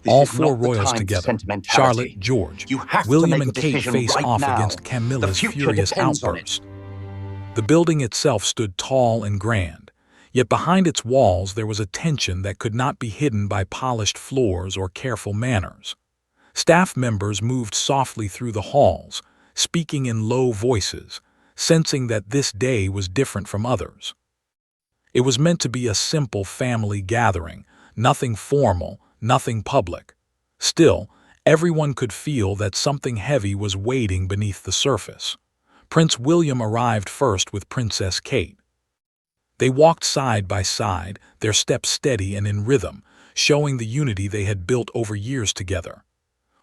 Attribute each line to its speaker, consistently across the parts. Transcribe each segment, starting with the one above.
Speaker 1: This
Speaker 2: All
Speaker 1: is
Speaker 2: four
Speaker 1: not the
Speaker 2: royals
Speaker 1: time for
Speaker 2: together,
Speaker 1: sentimentality.
Speaker 2: Charlotte, George,
Speaker 1: You have to
Speaker 2: William
Speaker 1: make a
Speaker 2: and Kate
Speaker 1: decision
Speaker 2: face
Speaker 1: right
Speaker 2: off
Speaker 1: now.
Speaker 2: against
Speaker 1: The
Speaker 2: Camilla's
Speaker 1: future
Speaker 2: furious
Speaker 1: depends on it.
Speaker 2: outburst. The building itself stood tall and grand, yet behind its walls there was a tension that could not be hidden by polished floors or careful manners. Staff members moved softly through the halls, speaking in low voices, sensing that this day was different from others. It was meant to be a simple family gathering, nothing formal, nothing public. Still, everyone could feel that something heavy was waiting beneath the surface. Prince William arrived first with Princess Kate. They walked side by side, their steps steady and in rhythm, showing the unity they had built over years together.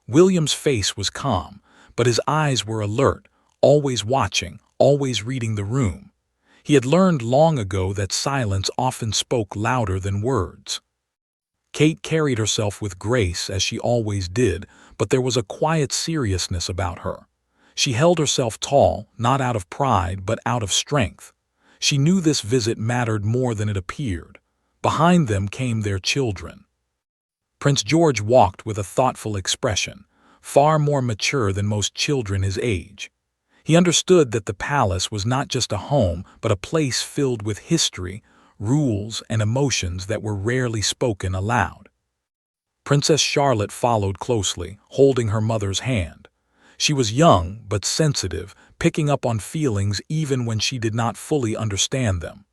Speaker 2: William's face was calm, but his eyes were alert, always watching, always reading the room. He had learned long ago that silence often spoke louder than words. Kate carried herself with grace as she always did, but there was a quiet seriousness about her. She held herself tall, not out of pride, but out of strength. She knew this visit mattered more than it appeared. Behind them came their children. Prince George walked with a thoughtful expression, far more mature than most children his age. He understood that the palace was not just a home, but a place filled with history, rules, and emotions that were rarely spoken aloud. Princess Charlotte followed closely, holding her mother's hand. She was young but sensitive, picking up on feelings even when she did not fully understand them.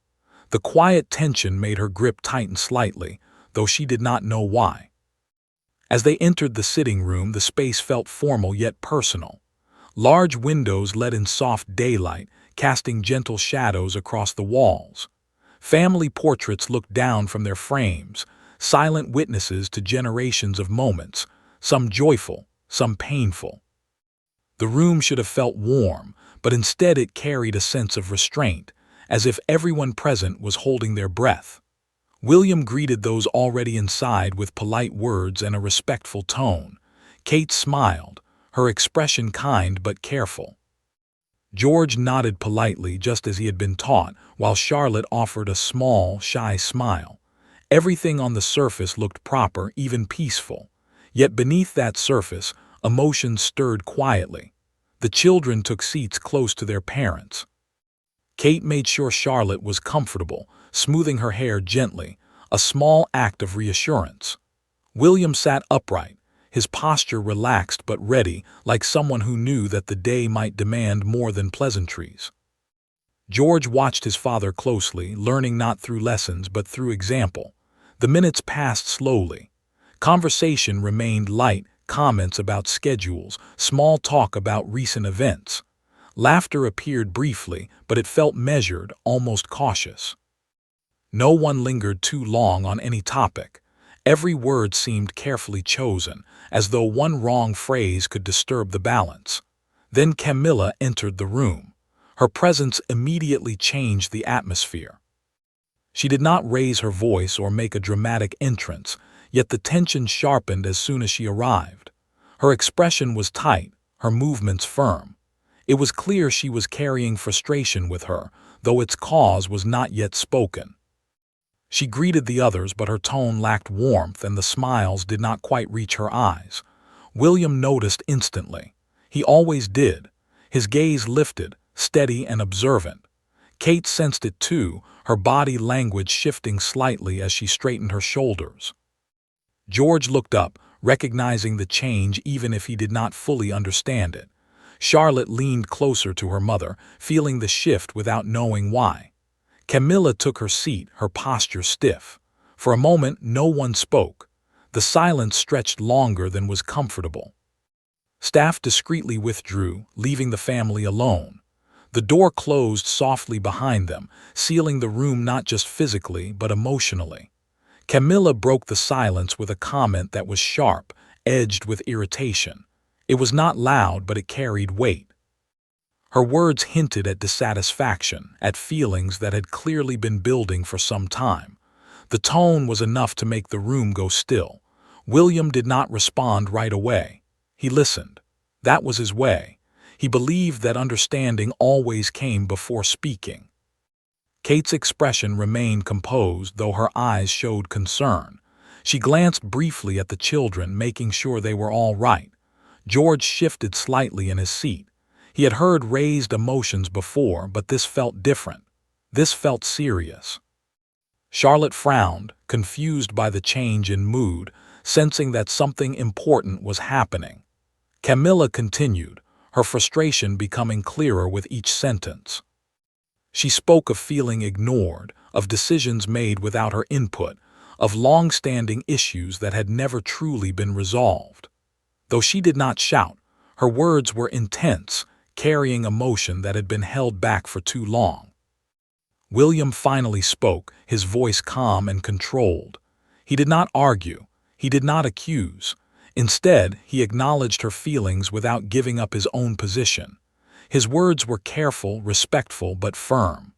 Speaker 2: The quiet tension made her grip tighten slightly, though she did not know why. As they entered the sitting room, the space felt formal yet personal. Large windows let in soft daylight, casting gentle shadows across the walls. Family portraits looked down from their frames, silent witnesses to generations of moments, some joyful, some painful. The room should have felt warm, but instead it carried a sense of restraint, as if everyone present was holding their breath. William greeted those already inside with polite words and a respectful tone. Kate smiled, her expression kind but careful. George nodded politely just as he had been taught, while Charlotte offered a small, shy smile. Everything on the surface looked proper, even peaceful. Yet beneath that surface, emotions stirred quietly. The children took seats close to their parents. Kate made sure Charlotte was comfortable, smoothing her hair gently, a small act of reassurance. William sat upright, his posture relaxed but ready, like someone who knew that the day might demand more than pleasantries. George watched his father closely, learning not through lessons but through example. The minutes passed slowly. Conversation remained light, comments about schedules, small talk about recent events. Laughter appeared briefly, but it felt measured, almost cautious. No one lingered too long on any topic. Every word seemed carefully chosen, as though one wrong phrase could disturb the balance. Then Camilla entered the room. Her presence immediately changed the atmosphere. She did not raise her voice or make a dramatic entrance, yet the tension sharpened as soon as she arrived. Her expression was tight, her movements firm. It was clear she was carrying frustration with her, though its cause was not yet spoken. She greeted the others, but her tone lacked warmth and the smiles did not quite reach her eyes. William noticed instantly. He always did. His gaze lifted, steady and observant. Kate sensed it too, her body language shifting slightly as she straightened her shoulders. George looked up, recognizing the change even if he did not fully understand it. Charlotte leaned closer to her mother, feeling the shift without knowing why. Camilla took her seat, her posture stiff. For a moment, no one spoke. The silence stretched longer than was comfortable. Staff discreetly withdrew, leaving the family alone. The door closed softly behind them, sealing the room not just physically but emotionally. Camilla broke the silence with a comment that was sharp, edged with irritation. It was not loud, but it carried weight. Her words hinted at dissatisfaction, at feelings that had clearly been building for some time. The tone was enough to make the room go still. William did not respond right away. He listened. That was his way. He believed that understanding always came before speaking. Kate's expression remained composed, though her eyes showed concern. She glanced briefly at the children, making sure they were all right. George shifted slightly in his seat. He had heard raised emotions before, but this felt different. This felt serious. Charlotte frowned, confused by the change in mood, sensing that something important was happening. Camilla continued, her frustration becoming clearer with each sentence. She spoke of feeling ignored, of decisions made without her input, of long-standing issues that had never truly been resolved. Though she did not shout, her words were intense, carrying emotion that had been held back for too long. William finally spoke, his voice calm and controlled. He did not argue. He did not accuse. Instead, he acknowledged her feelings without giving up his own position. His words were careful, respectful, but firm.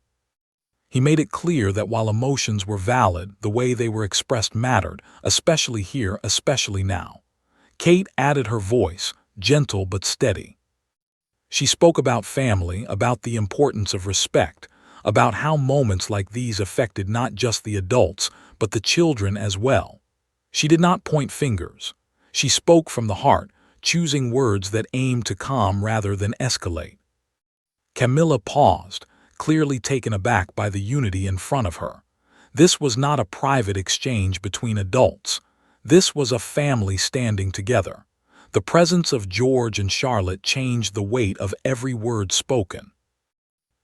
Speaker 2: He made it clear that while emotions were valid, the way they were expressed mattered, especially here, especially now. Kate added her voice, gentle but steady. She spoke about family, about the importance of respect, about how moments like these affected not just the adults, but the children as well. She did not point fingers. She spoke from the heart, choosing words that aimed to calm rather than escalate. Camilla paused, clearly taken aback by the unity in front of her. This was not a private exchange between adults. This was a family standing together. The presence of George and Charlotte changed the weight of every word spoken.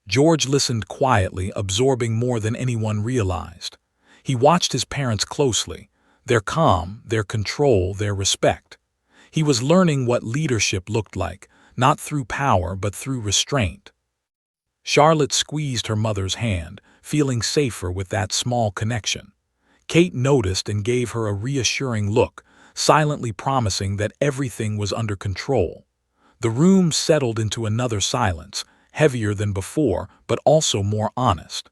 Speaker 2: George listened quietly, absorbing more than anyone realized. He watched his parents closely, their calm, their control, their respect. He was learning what leadership looked like, not through power but through restraint. Charlotte squeezed her mother's hand, feeling safer with that small connection. Kate noticed and gave her a reassuring look, silently promising that everything was under control. The room settled into another silence, heavier than before, but also more honest.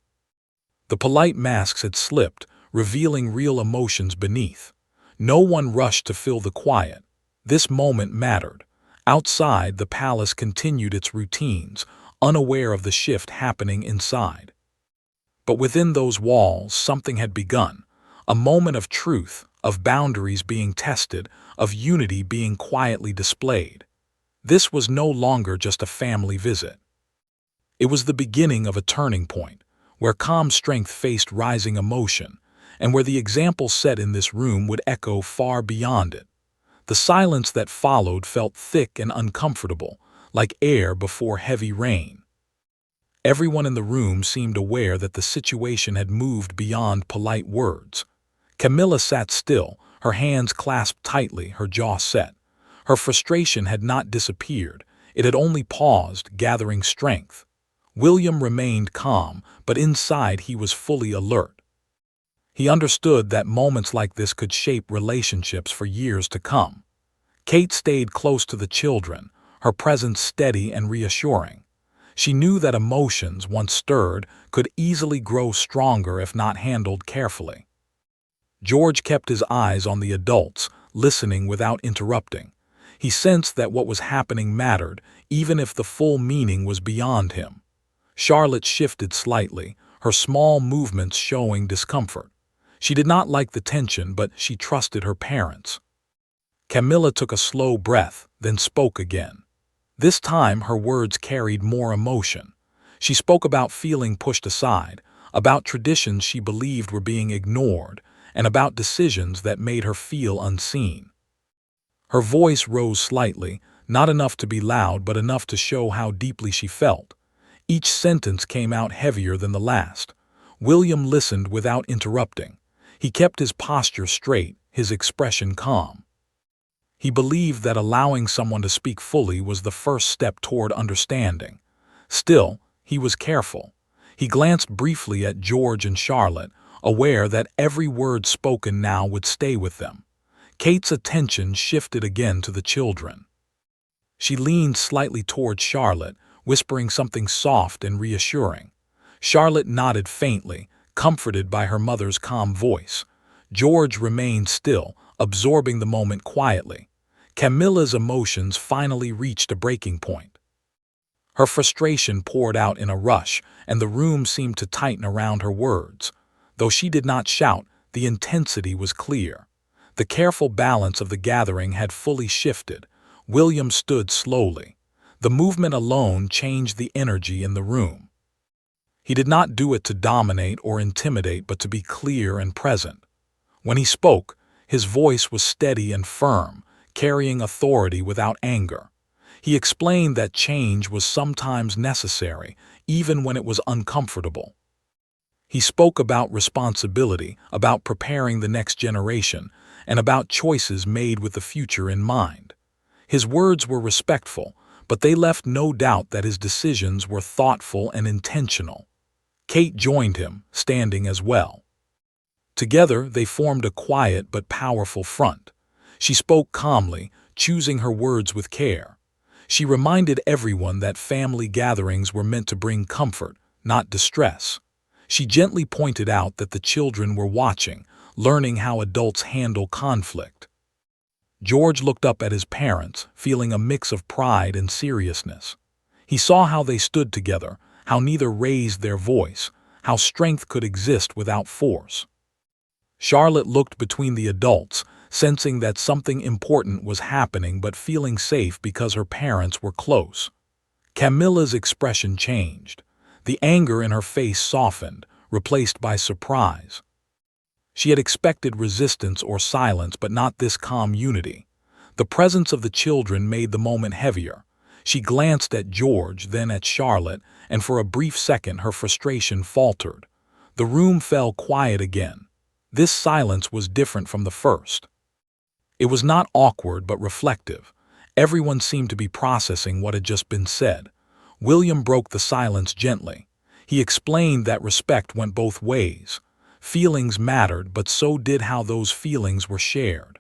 Speaker 2: The polite masks had slipped, revealing real emotions beneath. No one rushed to fill the quiet. This moment mattered. Outside, the palace continued its routines, unaware of the shift happening inside. But within those walls, something had begun. A moment of truth, of boundaries being tested, of unity being quietly displayed. This was no longer just a family visit. It was the beginning of a turning point, where calm strength faced rising emotion, and where the example set in this room would echo far beyond it. The silence that followed felt thick and uncomfortable, like air before heavy rain. Everyone in the room seemed aware that the situation had moved beyond polite words. Camilla sat still, her hands clasped tightly, her jaw set. Her frustration had not disappeared, it had only paused, gathering strength. William remained calm, but inside he was fully alert. He understood that moments like this could shape relationships for years to come. Kate stayed close to the children, her presence steady and reassuring. She knew that emotions, once stirred, could easily grow stronger if not handled carefully. George kept his eyes on the adults, listening without interrupting. He sensed that what was happening mattered, even if the full meaning was beyond him. Charlotte shifted slightly, her small movements showing discomfort. She did not like the tension, but she trusted her parents. Camilla took a slow breath, then spoke again. This time her words carried more emotion. She spoke about feeling pushed aside, about traditions she believed were being ignored, and about decisions that made her feel unseen. Her voice rose slightly, not enough to be loud but enough to show how deeply she felt. Each sentence came out heavier than the last. William listened without interrupting. He kept his posture straight, his expression calm. He believed that allowing someone to speak fully was the first step toward understanding. Still, he was careful. He glanced briefly at George and Charlotte, aware that every word spoken now would stay with them. Kate's attention shifted again to the children. She leaned slightly toward Charlotte, whispering something soft and reassuring. Charlotte nodded faintly, comforted by her mother's calm voice. George remained still, absorbing the moment quietly. Camilla's emotions finally reached a breaking point. Her frustration poured out in a rush, and the room seemed to tighten around her words. Though she did not shout, the intensity was clear. The careful balance of the gathering had fully shifted. William stood slowly. The movement alone changed the energy in the room. He did not do it to dominate or intimidate, but to be clear and present. When he spoke, his voice was steady and firm, carrying authority without anger. He explained that change was sometimes necessary, even when it was uncomfortable. He spoke about responsibility, about preparing the next generation, and about choices made with the future in mind. His words were respectful, but they left no doubt that his decisions were thoughtful and intentional. Kate joined him, standing as well. Together, they formed a quiet but powerful front. She spoke calmly, choosing her words with care. She reminded everyone that family gatherings were meant to bring comfort, not distress. She gently pointed out that the children were watching, learning how adults handle conflict. George looked up at his parents, feeling a mix of pride and seriousness. He saw how they stood together, how neither raised their voice, how strength could exist without force. Charlotte looked between the adults, sensing that something important was happening but feeling safe because her parents were close. Camilla's expression changed. The anger in her face softened, replaced by surprise. She had expected resistance or silence, but not this calm unity. The presence of the children made the moment heavier. She glanced at George, then at Charlotte, and for a brief second her frustration faltered. The room fell quiet again. This silence was different from the first. It was not awkward but reflective. Everyone seemed to be processing what had just been said. William broke the silence gently. He explained that respect went both ways. Feelings mattered, but so did how those feelings were shared.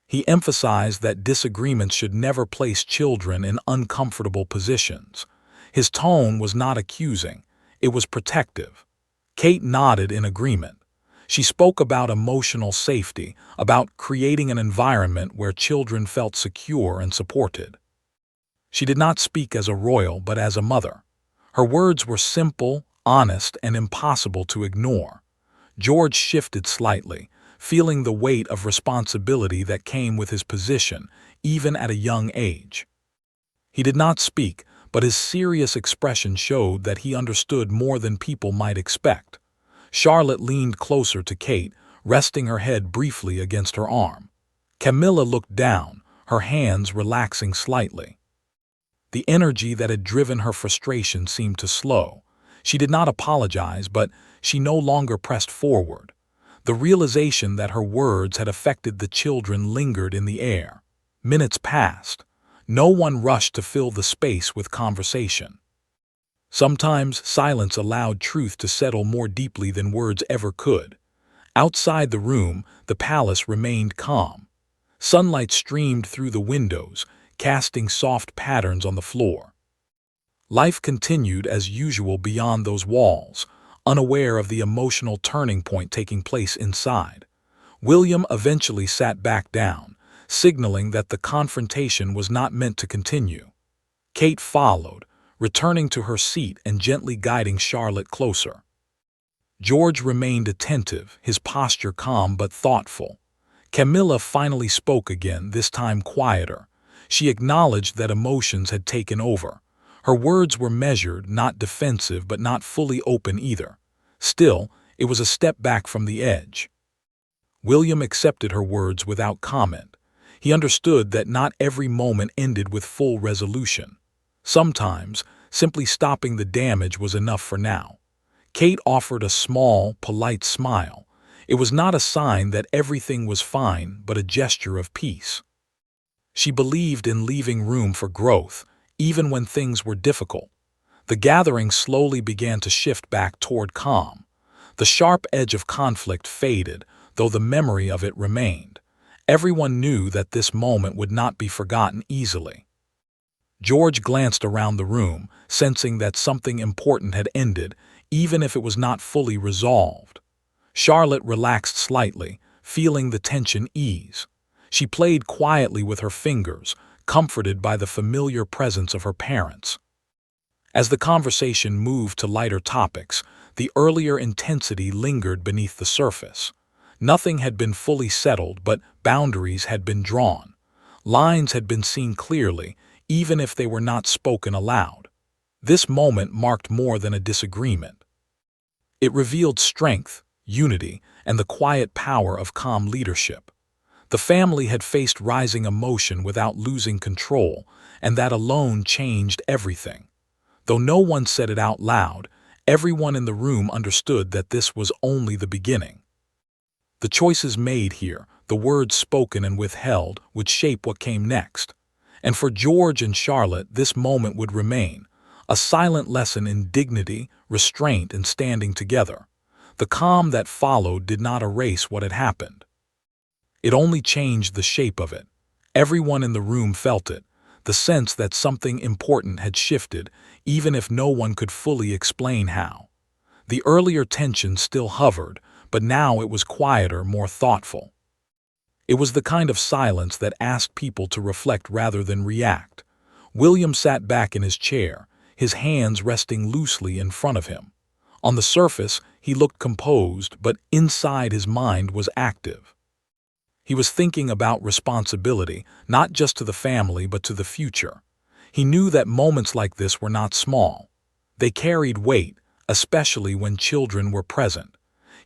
Speaker 2: He emphasized that disagreements should never place children in uncomfortable positions. His tone was not accusing, it was protective. Kate nodded in agreement. She spoke about emotional safety, about creating an environment where children felt secure and supported. She did not speak as a royal, but as a mother. Her words were simple, honest, and impossible to ignore. George shifted slightly, feeling the weight of responsibility that came with his position, even at a young age. He did not speak, but his serious expression showed that he understood more than people might expect. Charlotte leaned closer to Kate, resting her head briefly against her arm. Camilla looked down, her hands relaxing slightly. The energy that had driven her frustration seemed to slow. She did not apologize, but she no longer pressed forward. The realization that her words had affected the children lingered in the air. Minutes passed. No one rushed to fill the space with conversation. Sometimes silence allowed truth to settle more deeply than words ever could. Outside the room, the palace remained calm. Sunlight streamed through the windows, casting soft patterns on the floor. Life continued as usual beyond those walls, unaware of the emotional turning point taking place inside. William eventually sat back down, signaling that the confrontation was not meant to continue. Kate followed, returning to her seat and gently guiding Charlotte closer. George remained attentive, his posture calm but thoughtful. Camilla finally spoke again, this time quieter. She acknowledged that emotions had taken over. Her words were measured, not defensive, but not fully open either. Still, it was a step back from the edge. William accepted her words without comment. He understood that not every moment ended with full resolution. Sometimes, simply stopping the damage was enough for now. Kate offered a small, polite smile. It was not a sign that everything was fine, but a gesture of peace. She believed in leaving room for growth, even when things were difficult. The gathering slowly began to shift back toward calm. The sharp edge of conflict faded, though the memory of it remained. Everyone knew that this moment would not be forgotten easily. George glanced around the room, sensing that something important had ended, even if it was not fully resolved. Charlotte relaxed slightly, feeling the tension ease. She played quietly with her fingers, comforted by the familiar presence of her parents. As the conversation moved to lighter topics, the earlier intensity lingered beneath the surface. Nothing had been fully settled, but boundaries had been drawn. Lines had been seen clearly, even if they were not spoken aloud. This moment marked more than a disagreement. It revealed strength, unity, and the quiet power of calm leadership. The family had faced rising emotion without losing control, and that alone changed everything. Though no one said it out loud, everyone in the room understood that this was only the beginning. The choices made here, the words spoken and withheld, would shape what came next. And for George and Charlotte, this moment would remain, a silent lesson in dignity, restraint, and standing together. The calm that followed did not erase what had happened. It only changed the shape of it. Everyone in the room felt it, the sense that something important had shifted, even if no one could fully explain how. The earlier tension still hovered, but now it was quieter, more thoughtful. It was the kind of silence that asked people to reflect rather than react. William sat back in his chair, his hands resting loosely in front of him. On the surface, he looked composed, but inside his mind was active. He was thinking about responsibility, not just to the family but to the future. He knew that moments like this were not small. They carried weight, especially when children were present.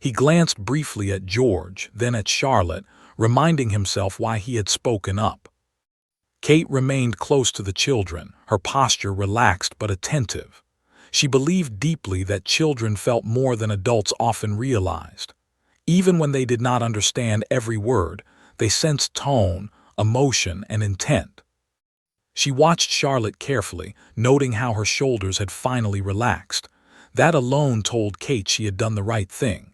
Speaker 2: He glanced briefly at George, then at Charlotte, reminding himself why he had spoken up. Kate remained close to the children, her posture relaxed but attentive. She believed deeply that children felt more than adults often realized. Even when they did not understand every word, they sensed tone, emotion, and intent. She watched Charlotte carefully, noting how her shoulders had finally relaxed. That alone told Kate she had done the right thing.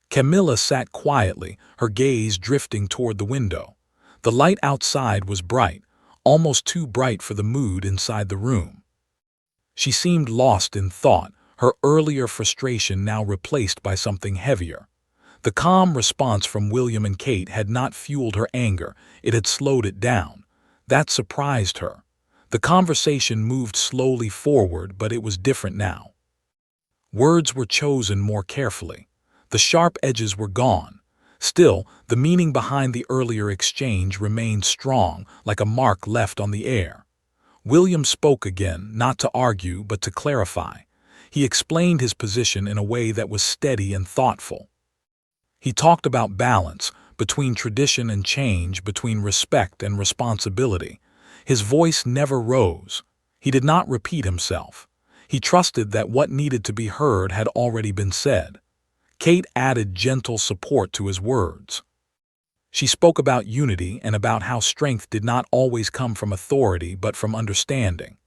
Speaker 2: Camilla sat quietly, her gaze drifting toward the window. The light outside was bright, almost too bright for the mood inside the room. She seemed lost in thought, her earlier frustration now replaced by something heavier. The calm response from William and Kate had not fueled her anger, it had slowed it down. That surprised her. The conversation moved slowly forward, but it was different now. Words were chosen more carefully. The sharp edges were gone. Still, the meaning behind the earlier exchange remained strong, like a mark left on the air. William spoke again, not to argue, but to clarify. He explained his position in a way that was steady and thoughtful. He talked about balance, between tradition and change, between respect and responsibility. His voice never rose. He did not repeat himself. He trusted that what needed to be heard had already been said. Kate added gentle support to his words. She spoke about unity and about how strength did not always come from authority but from understanding.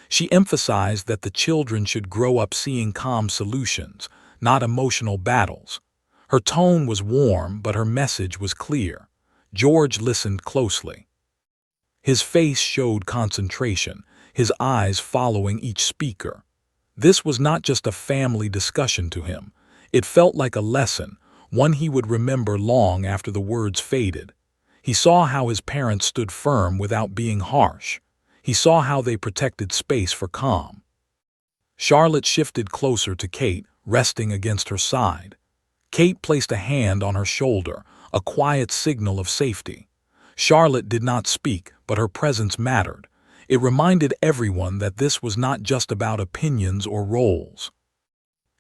Speaker 2: She emphasized that the children should grow up seeing calm solutions, not emotional battles. Her tone was warm, but her message was clear. George listened closely. His face showed concentration, his eyes following each speaker. This was not just a family discussion to him. It felt like a lesson, one he would remember long after the words faded. He saw how his parents stood firm without being harsh. He saw how they protected space for calm. Charlotte shifted closer to Kate, resting against her side. Kate placed a hand on her shoulder, a quiet signal of safety. Charlotte did not speak, but her presence mattered. It reminded everyone that this was not just about opinions or roles.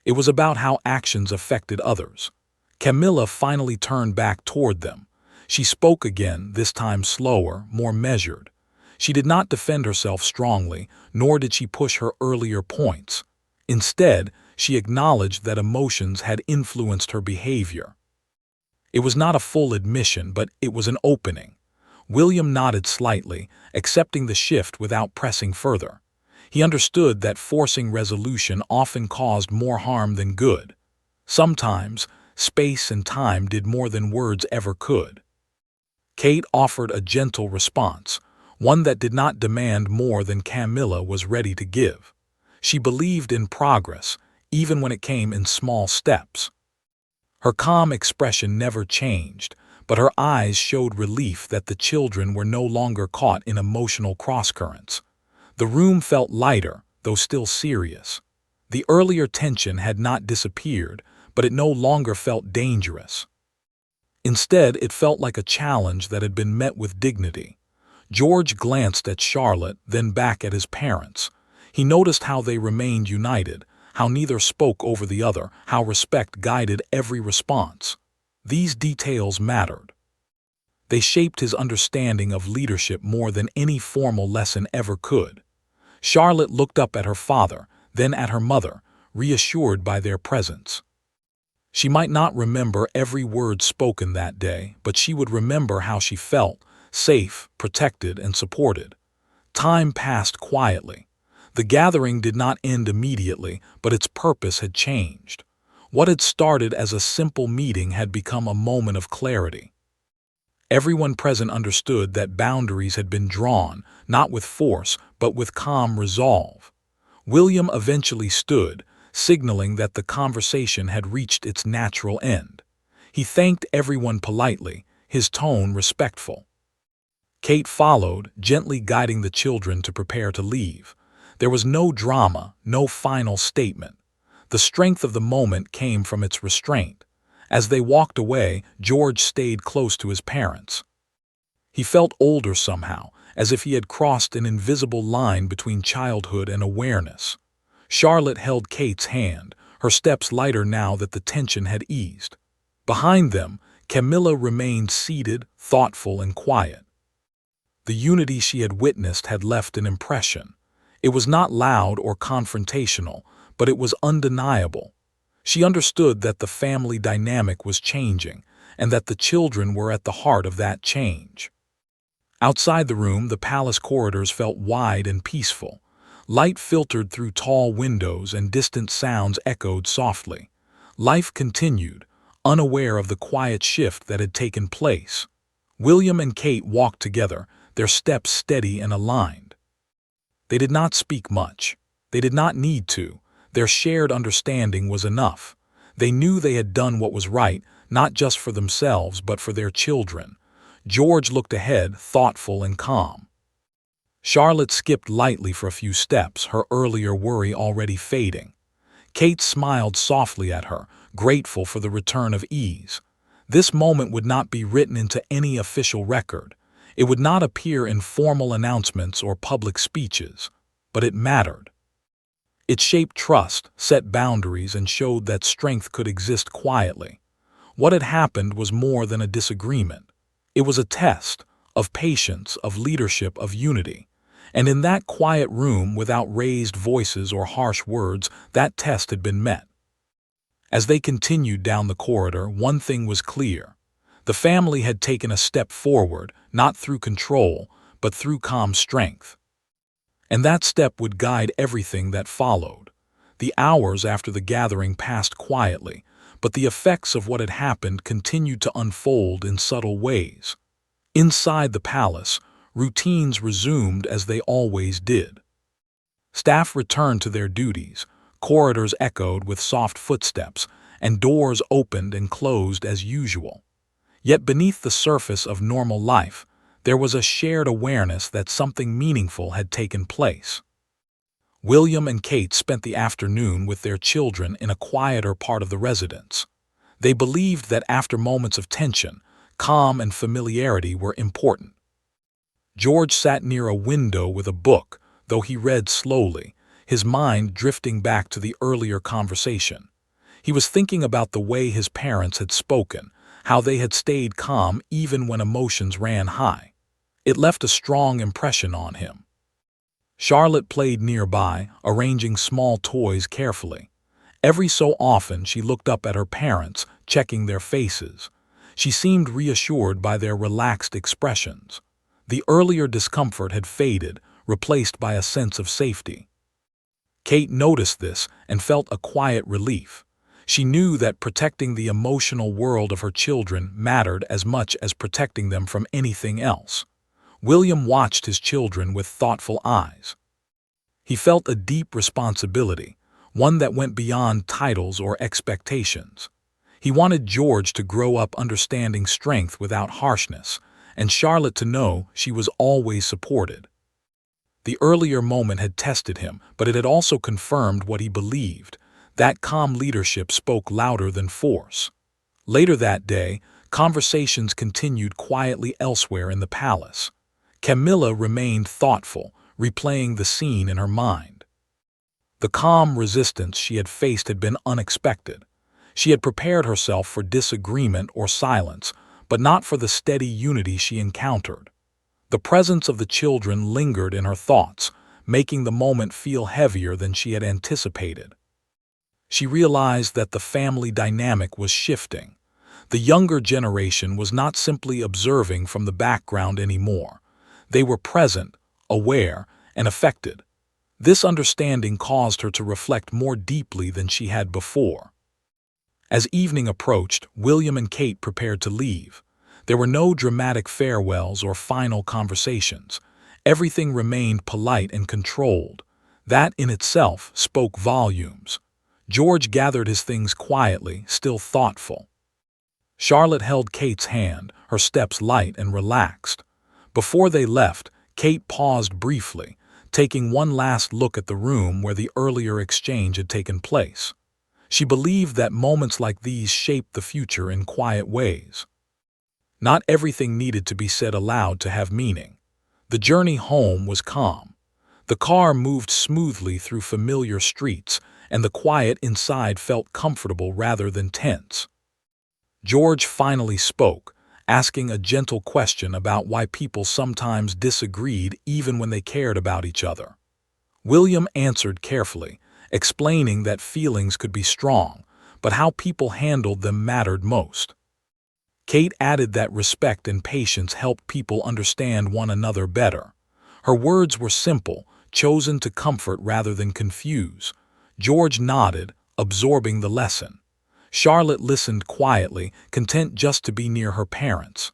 Speaker 2: It was about how actions affected others. Camilla finally turned back toward them. She spoke again, this time slower, more measured. She did not defend herself strongly, nor did she push her earlier points. Instead, she acknowledged that emotions had influenced her behavior. It was not a full admission, but it was an opening. William nodded slightly, accepting the shift without pressing further. He understood that forcing resolution often caused more harm than good. Sometimes, space and time did more than words ever could. Kate offered a gentle response, one that did not demand more than Camilla was ready to give. She believed in progress, even when it came in small steps. Her calm expression never changed, but her eyes showed relief that the children were no longer caught in emotional crosscurrents. The room felt lighter, though still serious. The earlier tension had not disappeared, but it no longer felt dangerous. Instead, it felt like a challenge that had been met with dignity. George glanced at Charlotte, then back at his parents. He noticed how they remained united, how neither spoke over the other, how respect guided every response. These details mattered. They shaped his understanding of leadership more than any formal lesson ever could. Charlotte looked up at her father, then at her mother, reassured by their presence. She might not remember every word spoken that day, but she would remember how she felt, safe, protected, and supported. Time passed quietly. The gathering did not end immediately, but its purpose had changed. What had started as a simple meeting had become a moment of clarity. Everyone present understood that boundaries had been drawn, not with force, but with calm resolve. William eventually stood, signaling that the conversation had reached its natural end. He thanked everyone politely, his tone respectful. Kate followed, gently guiding the children to prepare to leave. There was no drama, no final statement. The strength of the moment came from its restraint. As they walked away, George stayed close to his parents. He felt older somehow, as if he had crossed an invisible line between childhood and awareness. Charlotte held Kate's hand, her steps lighter now that the tension had eased. Behind them, Camilla remained seated, thoughtful and quiet. The unity she had witnessed had left an impression. It was not loud or confrontational, but it was undeniable. She understood that the family dynamic was changing, and that the children were at the heart of that change. Outside the room, the palace corridors felt wide and peaceful. Light filtered through tall windows and distant sounds echoed softly. Life continued, unaware of the quiet shift that had taken place. William and Kate walked together, their steps steady and aligned. They did not speak much. They did not need to. Their shared understanding was enough. They knew they had done what was right, not just for themselves, but for their children. George looked ahead, thoughtful and calm. Charlotte skipped lightly for a few steps, her earlier worry already fading. Kate smiled softly at her, grateful for the return of ease. This moment would not be written into any official record. It would not appear in formal announcements or public speeches, but it mattered. It shaped trust, set boundaries, and showed that strength could exist quietly. What had happened was more than a disagreement. It was a test of patience, of leadership, of unity. And in that quiet room, without raised voices or harsh words, that test had been met. As they continued down the corridor, one thing was clear. The family had taken a step forward, not through control, but through calm strength. And that step would guide everything that followed. The hours after the gathering passed quietly, but the effects of what had happened continued to unfold in subtle ways. Inside the palace, routines resumed as they always did. Staff returned to their duties, corridors echoed with soft footsteps, and doors opened and closed as usual. Yet beneath the surface of normal life, there was a shared awareness that something meaningful had taken place. William and Kate spent the afternoon with their children in a quieter part of the residence. They believed that after moments of tension, calm and familiarity were important. George sat near a window with a book, though he read slowly, his mind drifting back to the earlier conversation. He was thinking about the way his parents had spoken, how they had stayed calm even when emotions ran high. It left a strong impression on him. Charlotte played nearby, arranging small toys carefully. Every so often she looked up at her parents, checking their faces. She seemed reassured by their relaxed expressions. The earlier discomfort had faded, replaced by a sense of safety. Kate noticed this and felt a quiet relief. She knew that protecting the emotional world of her children mattered as much as protecting them from anything else. William watched his children with thoughtful eyes. He felt a deep responsibility, one that went beyond titles or expectations. He wanted George to grow up understanding strength without harshness, and Charlotte to know she was always supported. The earlier moment had tested him, but it had also confirmed what he believed. That calm leadership spoke louder than force. Later that day, Conversations continued quietly elsewhere in the palace. Camilla remained thoughtful, replaying the scene in her mind. The calm resistance she had faced had been unexpected. She had prepared herself for disagreement or silence, but not for the steady unity she encountered. The presence of the children lingered in her thoughts, making the moment feel heavier than she had anticipated. She realized that the family dynamic was shifting. The younger generation was not simply observing from the background anymore. They were present, aware, and affected. This understanding caused her to reflect more deeply than she had before. As evening approached, William and Kate prepared to leave. There were no dramatic farewells or final conversations. Everything remained polite and controlled. That in itself spoke volumes. George gathered his things quietly, still thoughtful. Charlotte held Kate's hand, her steps light and relaxed. Before they left, Kate paused briefly, taking one last look at the room where the earlier exchange had taken place. She believed that moments like these shaped the future in quiet ways. Not everything needed to be said aloud to have meaning. The journey home was calm. The car moved smoothly through familiar streets, and the quiet inside felt comfortable rather than tense. George finally spoke, asking a gentle question about why people sometimes disagreed even when they cared about each other. William answered carefully, explaining that feelings could be strong, but how people handled them mattered most. Kate added that respect and patience helped people understand one another better. Her words were simple, chosen to comfort rather than confuse. George nodded, absorbing the lesson. Charlotte listened quietly, content just to be near her parents.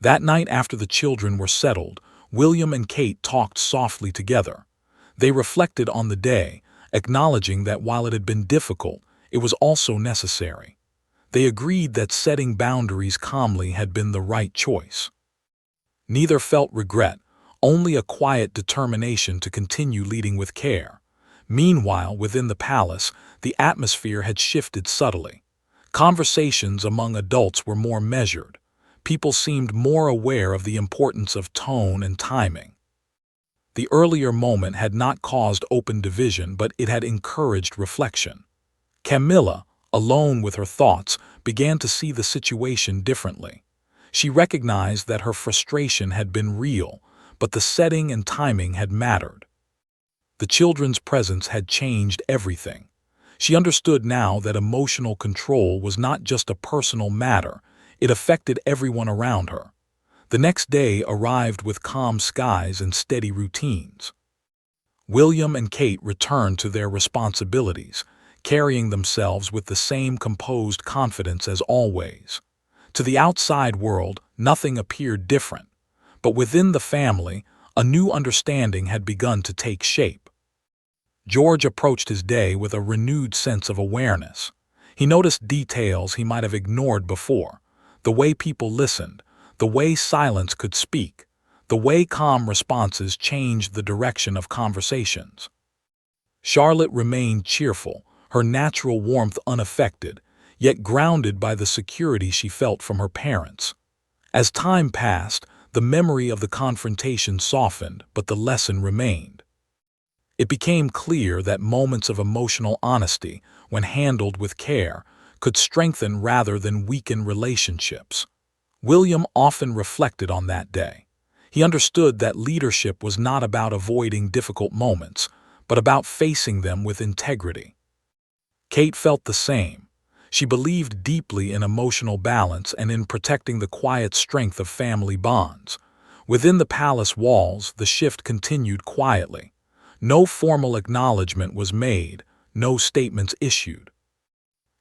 Speaker 2: That night after the children were settled, William and Kate talked softly together. They reflected on the day, acknowledging that while it had been difficult, it was also necessary. They agreed that setting boundaries calmly had been the right choice. Neither felt regret, only a quiet determination to continue leading with care. Meanwhile, within the palace, the atmosphere had shifted subtly. Conversations among adults were more measured. People seemed more aware of the importance of tone and timing. The earlier moment had not caused open division, but it had encouraged reflection. Camilla, alone with her thoughts, began to see the situation differently. She recognized that her frustration had been real, but the setting and timing had mattered. The children's presence had changed everything. She understood now that emotional control was not just a personal matter, it affected everyone around her. The next day arrived with calm skies and steady routines. William and Kate returned to their responsibilities, carrying themselves with the same composed confidence as always. To the outside world, nothing appeared different, but within the family, a new understanding had begun to take shape. George approached his day with a renewed sense of awareness. He noticed details he might have ignored before: the way people listened, the way silence could speak, the way calm responses changed the direction of conversations. Charlotte remained cheerful, her natural warmth unaffected, yet grounded by the security she felt from her parents. As time passed, the memory of the confrontation softened, but the lesson remained. It became clear that moments of emotional honesty, when handled with care, could strengthen rather than weaken relationships. William often reflected on that day. He understood that leadership was not about avoiding difficult moments, but about facing them with integrity. Kate felt the same. She believed deeply in emotional balance and in protecting the quiet strength of family bonds. Within the palace walls, the shift continued quietly. No formal acknowledgement was made, no statements issued.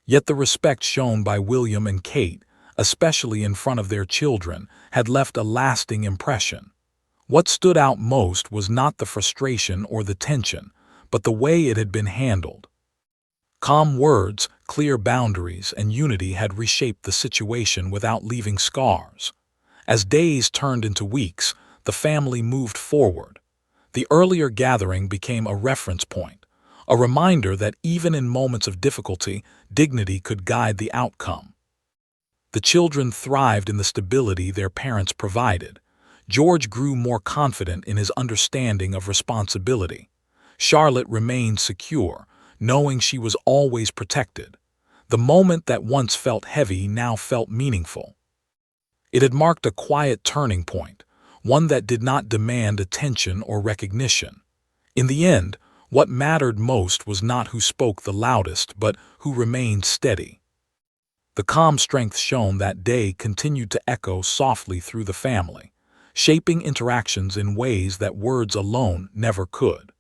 Speaker 2: Yet the respect shown by William and Kate, especially in front of their children, had left a lasting impression. What stood out most was not the frustration or the tension, but the way it had been handled. Calm words, clear boundaries, and unity had reshaped the situation without leaving scars. As days turned into weeks, the family moved forward. The earlier gathering became a reference point, a reminder that even in moments of difficulty, dignity could guide the outcome. The children thrived in the stability their parents provided. George grew more confident in his understanding of responsibility. Charlotte remained secure, knowing she was always protected. The moment that once felt heavy now felt meaningful. It had marked a quiet turning point, one that did not demand attention or recognition. In the end, what mattered most was not who spoke the loudest, but who remained steady. The calm strength shown that day continued to echo softly through the family, shaping interactions in ways that words alone never could.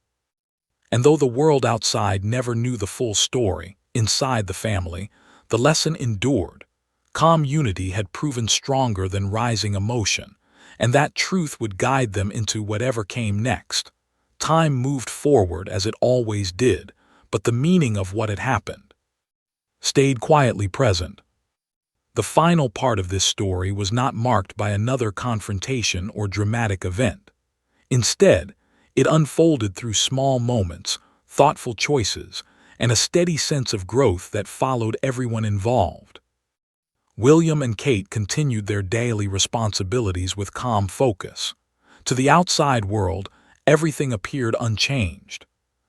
Speaker 2: And though the world outside never knew the full story, inside the family, the lesson endured. Calm unity had proven stronger than rising emotion, and that truth would guide them into whatever came next. Time moved forward as it always did, but the meaning of what had happened stayed quietly present. The final part of this story was not marked by another confrontation or dramatic event. Instead, it unfolded through small moments, thoughtful choices, and a steady sense of growth that followed everyone involved. William and Kate continued their daily responsibilities with calm focus. To the outside world, everything appeared unchanged.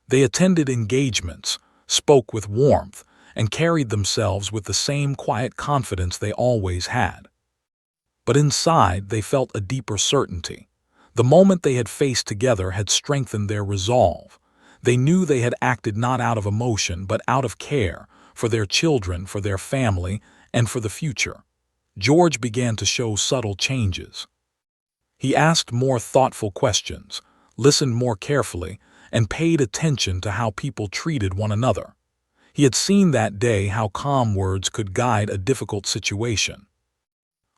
Speaker 2: They attended engagements, spoke with warmth, and carried themselves with the same quiet confidence they always had. But inside, they felt a deeper certainty. The moment they had faced together had strengthened their resolve. They knew they had acted not out of emotion, but out of care, for their children, for their family, and for the future. George began to show subtle changes. He asked more thoughtful questions, listened more carefully, and paid attention to how people treated one another. He had seen that day how calm words could guide a difficult situation.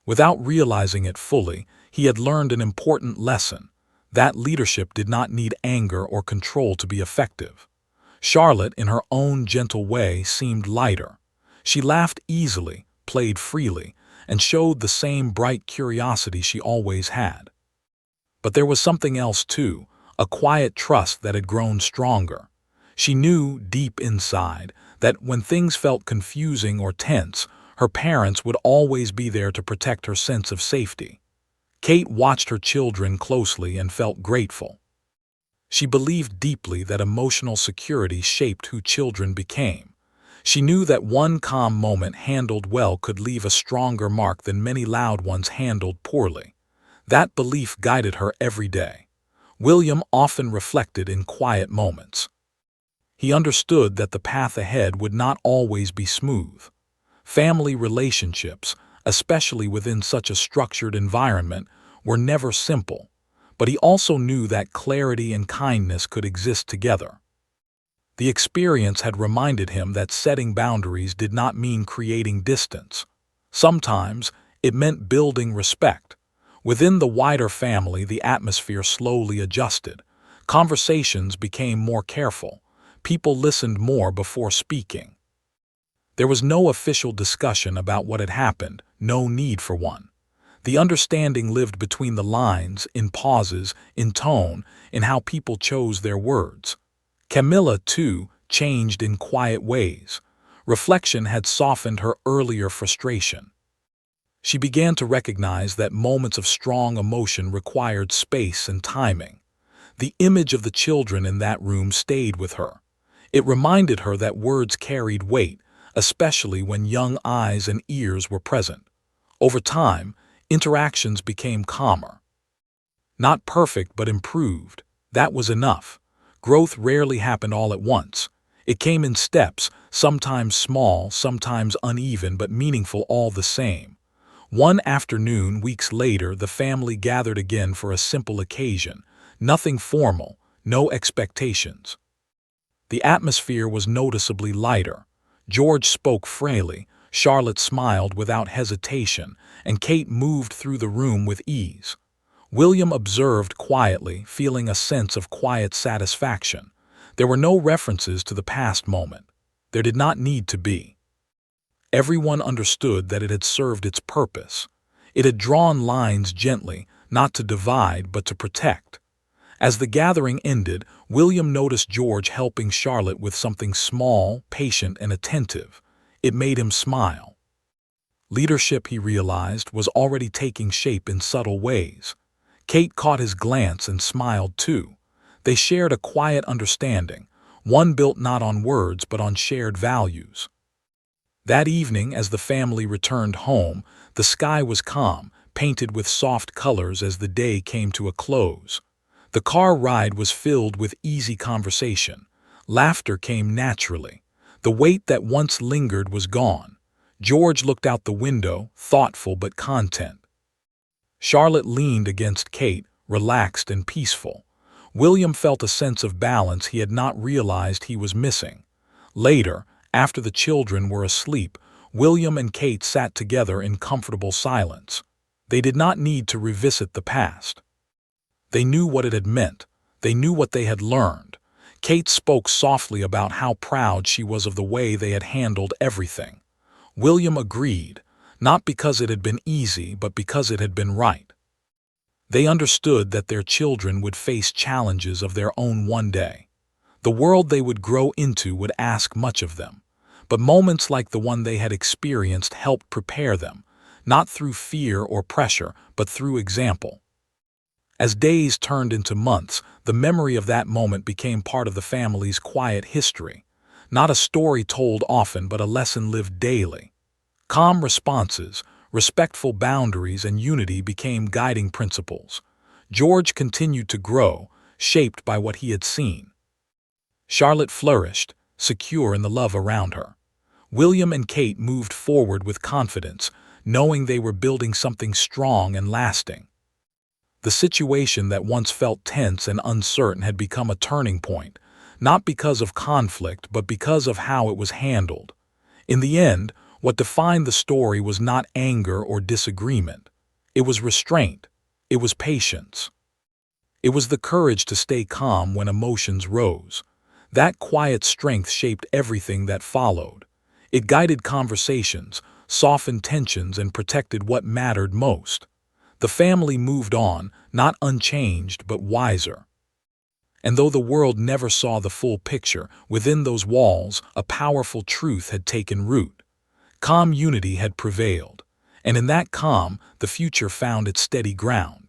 Speaker 2: Without realizing it fully, he had learned an important lesson, that leadership did not need anger or control to be effective. Charlotte, in her own gentle way, seemed lighter. She laughed easily, played freely, and showed the same bright curiosity she always had. But there was something else too, a quiet trust that had grown stronger. She knew, deep inside, that when things felt confusing or tense, her parents would always be there to protect her sense of safety. Kate watched her children closely and felt grateful. She believed deeply that emotional security shaped who children became. She knew that one calm moment handled well could leave a stronger mark than many loud ones handled poorly. That belief guided her every day. William often reflected in quiet moments. He understood that the path ahead would not always be smooth. Family relationships, especially within such a structured environment, were never simple, but he also knew that clarity and kindness could exist together. The experience had reminded him that setting boundaries did not mean creating distance. Sometimes it meant building respect. Within the wider family, the atmosphere slowly adjusted. Conversations became more careful. People listened more before speaking. There was no official discussion about what had happened, no need for one. The understanding lived between the lines, in pauses, in tone, in how people chose their words. Camilla, too, changed in quiet ways. Reflection had softened her earlier frustration. She began to recognize that moments of strong emotion required space and timing. The image of the children in that room stayed with her. It reminded her that words carried weight, especially when young eyes and ears were present. Over time, interactions became calmer. Not perfect, but improved. That was enough. Growth rarely happened all at once. It came in steps, sometimes small, sometimes uneven, but meaningful all the same. One afternoon, weeks later, the family gathered again for a simple occasion. Nothing formal, no expectations. The atmosphere was noticeably lighter. George spoke freely, Charlotte smiled without hesitation, and Kate moved through the room with ease. William observed quietly, feeling a sense of quiet satisfaction. There were no references to the past moment. There did not need to be. Everyone understood that it had served its purpose. It had drawn lines gently, not to divide but to protect. As the gathering ended, William noticed George helping Charlotte with something small, patient, and attentive. It made him smile. Leadership, he realized, was already taking shape in subtle ways. Kate caught his glance and smiled too. They shared a quiet understanding, one built not on words but on shared values. That evening, as the family returned home, the sky was calm, painted with soft colors as the day came to a close. The car ride was filled with easy conversation. Laughter came naturally. The weight that once lingered was gone. George looked out the window, thoughtful but content. Charlotte leaned against Kate, relaxed and peaceful. William felt a sense of balance he had not realized he was missing. Later, after the children were asleep, William and Kate sat together in comfortable silence. They did not need to revisit the past. They knew what it had meant. They knew what they had learned. Kate spoke softly about how proud she was of the way they had handled everything. William agreed, not because it had been easy, but because it had been right. They understood that their children would face challenges of their own one day. The world they would grow into would ask much of them. But moments like the one they had experienced helped prepare them, not through fear or pressure, but through example. As days turned into months, the memory of that moment became part of the family's quiet history. Not a story told often, but a lesson lived daily. Calm responses, respectful boundaries, and unity became guiding principles. George continued to grow, shaped by what he had seen. Charlotte flourished, secure in the love around her. William and Kate moved forward with confidence, knowing they were building something strong and lasting. The situation that once felt tense and uncertain had become a turning point, not because of conflict, but because of how it was handled. In the end, what defined the story was not anger or disagreement. It was restraint. It was patience. It was the courage to stay calm when emotions rose. That quiet strength shaped everything that followed. It guided conversations, softened tensions, and protected what mattered most. The family moved on, not unchanged, but wiser. And though the world never saw the full picture, within those walls, a powerful truth had taken root. Calm unity had prevailed, and in that calm, the future found its steady ground.